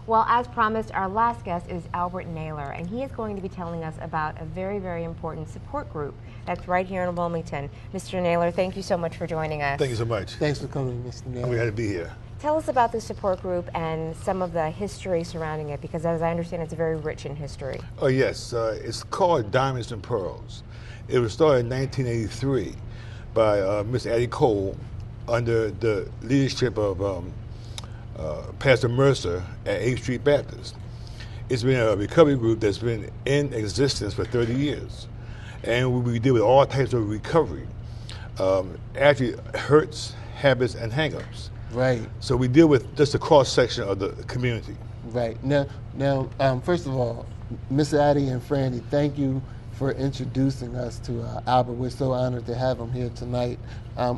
Well, as promised, our last guest is Albert Naylor, and he is going to be telling us about a very, very important support group that's right here in Wilmington. Mr. Naylor, thank you so much for joining us. Thank you so much. Thanks for coming, Mr. Naylor. I'm glad to be here. Tell us about the support group and some of the history surrounding it, because as I understand, it's very rich in history. Oh, yes. It's called Diamonds and Pearls. It was started in 1983 by Miss Addie Cole under the leadership of Pastor Mercer at 8th Street Baptist. It's been a recovery group that's been in existence for 30 years. And we deal with all types of recovery. Actually, hurts, habits, and hang-ups. Right. So we deal with just a cross-section of the community. Right. Now, first of all, Miss Addie and Franny, thank you for introducing us to Albert. We're so honored to have him here tonight.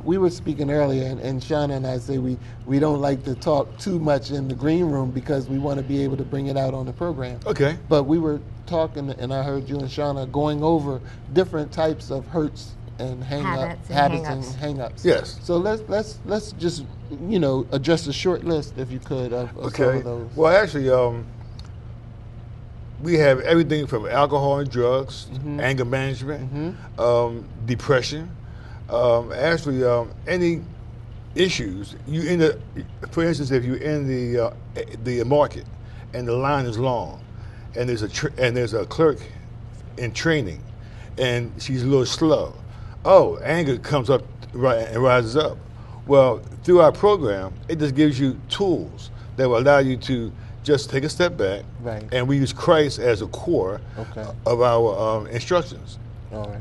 We were speaking earlier, and Shauna and I say we don't like to talk too much in the green room because we want to be able to bring it out on the program. Okay. But we were talking, and I heard you and Shauna going over different types of hurts and habits and hang-ups. Yes. So let's just address a short list, if you could, of some of those. Well, actually, we have everything from alcohol and drugs, anger management, depression. Any issues. For instance, if you're in the market and the line is long, and there's a clerk in training, and she's a little slow. Oh, anger comes up and rises up. Well, through our program, it just gives you tools that will allow you to just take a step back, right. And we use Christ as a core of our instructions. All right.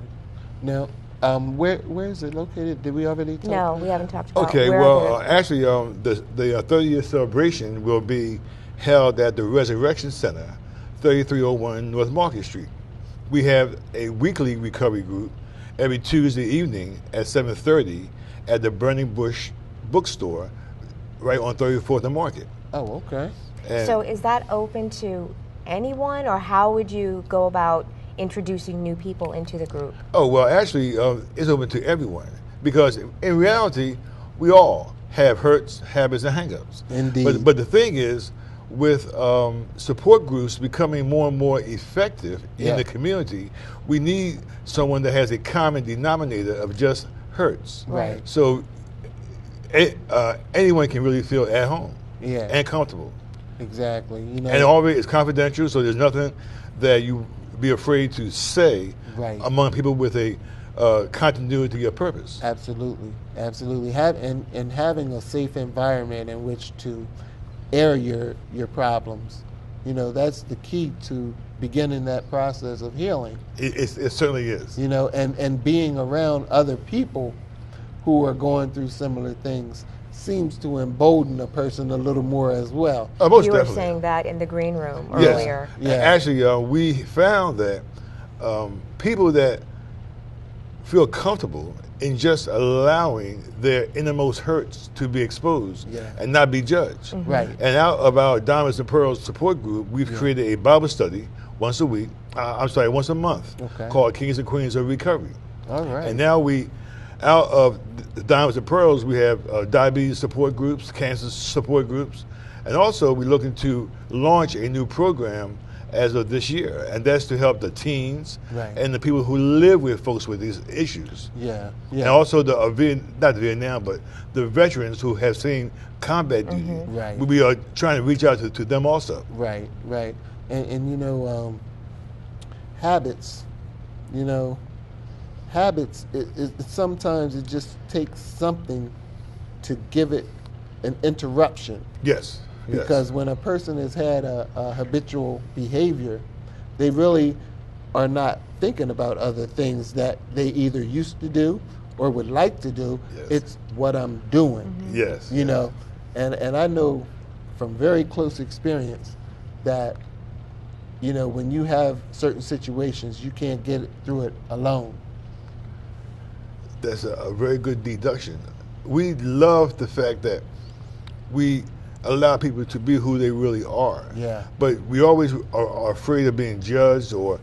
Now, where is it located? Did we already talk? No, we haven't talked about it. Okay, well, actually, the 30th celebration will be held at the Resurrection Center, 3301 North Market Street. We have a weekly recovery group every Tuesday evening at 7:30 at the Burning Bush bookstore right on 34th and Market. Oh, okay. So is that open to anyone, or how would you go about introducing new people into the group? Oh, well, actually, it's open to everyone because in reality, we all have hurts, habits, and hang-ups. Indeed. But the thing is, with support groups becoming more and more effective in the community, we need someone that has a common denominator of just hurts. Right. So anyone can really feel at home and comfortable. Exactly. And already it's confidential, so there's nothing that you be afraid to say among people with a continuity of purpose. Absolutely, absolutely. Having a safe environment in which to air your problems, that's the key to beginning that process of healing. It certainly is. And being around other people who are going through similar things seems to embolden a person a little more as well. Most you were definitely. saying that in the green room earlier. Yeah. Actually, we found that people that feel comfortable in just allowing their innermost hurts to be exposed and not be judged. Right. And out of our Diamonds and Pearls support group, we've created a Bible study once a month called Kings and Queens of Recovery. All right. And now out of the Diamonds and Pearls, we have diabetes support groups, cancer support groups, and also we're looking to launch a new program as of this year, and that's to help the teens and the people who live with folks with these issues. Yeah. And also not the Vietnam, but the veterans who have seen combat duty. Right. We are trying to reach out to them also. Right. And habits, habits, sometimes it just takes something to give it an interruption. Yes. Because when a person has had a habitual behavior, they really are not thinking about other things that they either used to do or would like to do. It's what I'm doing. Yes. And I know from very close experience that, when you have certain situations, you can't get through it alone. That's a very good deduction. We love the fact that we allow people to be who they really are. Yeah. But we always are afraid of being judged or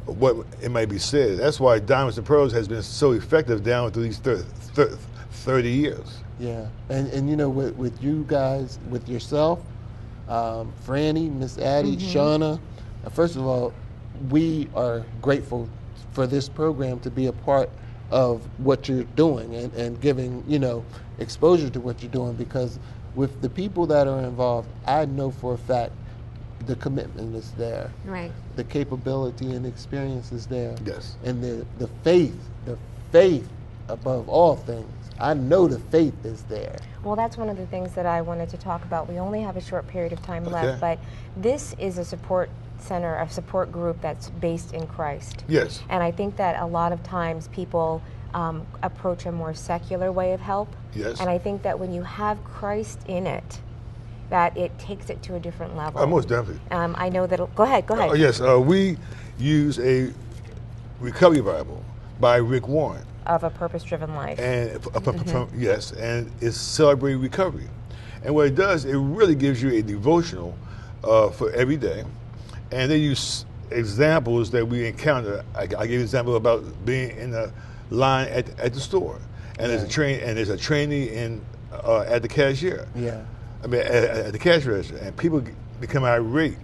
what it might be said. That's why Diamonds and Pearls has been so effective down through these 30 years. Yeah. And with you guys, with yourself, Franny, Miss Addie, Shauna. First of all, we are grateful for this program to be a part of what you're doing and giving, exposure to what you're doing, because with the people that are involved, I know for a fact the commitment is there. Right. The capability and experience is there. Yes. And the faith above all things. I know the faith is there. Well, that's one of the things that I wanted to talk about. We only have a short period of time left, but this is a support center, a support group that's based in Christ. Yes. And I think that a lot of times people approach a more secular way of help. Yes. And I think that when you have Christ in it, that it takes it to a different level. Most definitely. I know that. Go ahead. Yes, we use a recovery Bible by Rick Warren. Of a purpose-driven life. And yes, and it's celebrating recovery. And what it does, it really gives you a devotional for every day. And they use examples that we encounter. I gave an example about being in a line at the store, and there's a trainee at the cashier. Yeah. I mean, at the cash register, and people become irate.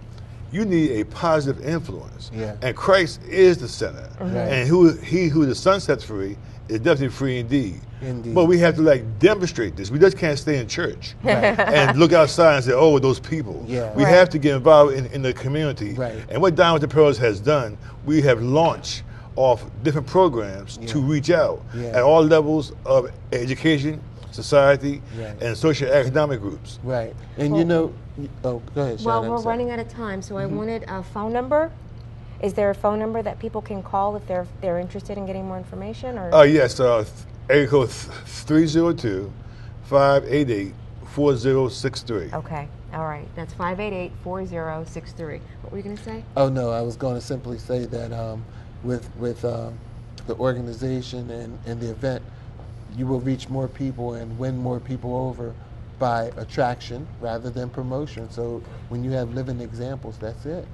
You need a positive influence. Yeah. And Christ is the center. And he who the Son sets free is definitely free indeed. But we have to demonstrate this. We just can't stay in church and look outside and say, oh, those people. Yeah. We have to get involved in the community. Right. And what Dine with the Pearls has done, we have launched off different programs to reach out at all levels of education, society, and socio-economic groups. Right. And go ahead, Shauna. Well, we're running out of time, so I wanted a phone number. Is there a phone number that people can call if they're interested in getting more information? Or yes, area code 302-588-4063. Okay, all right. That's 588-4063. What were you going to say? Oh no, I was going to simply say that with the organization and the event, you will reach more people and win more people over by attraction rather than promotion. So when you have living examples, that's it.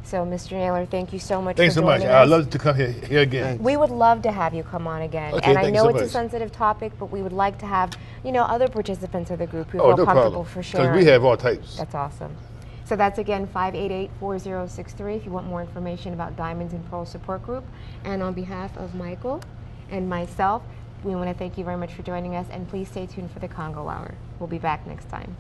So, Mr. Naylor, thank you so much Thanks for so much. joining us. I'd love to come here again. Thanks. We would love to have you come on again. Okay, and I thank you know so it's a much. sensitive topic, but we would like to have, other participants of the group who Oh, feel no comfortable problem. for sharing. Because we have all types. That's awesome. So that's again 588-4063 if you want more information about Diamonds and Pearls Support Group. And on behalf of Michael and myself, we want to thank you very much for joining us, and please stay tuned for the Congo Hour. We'll be back next time.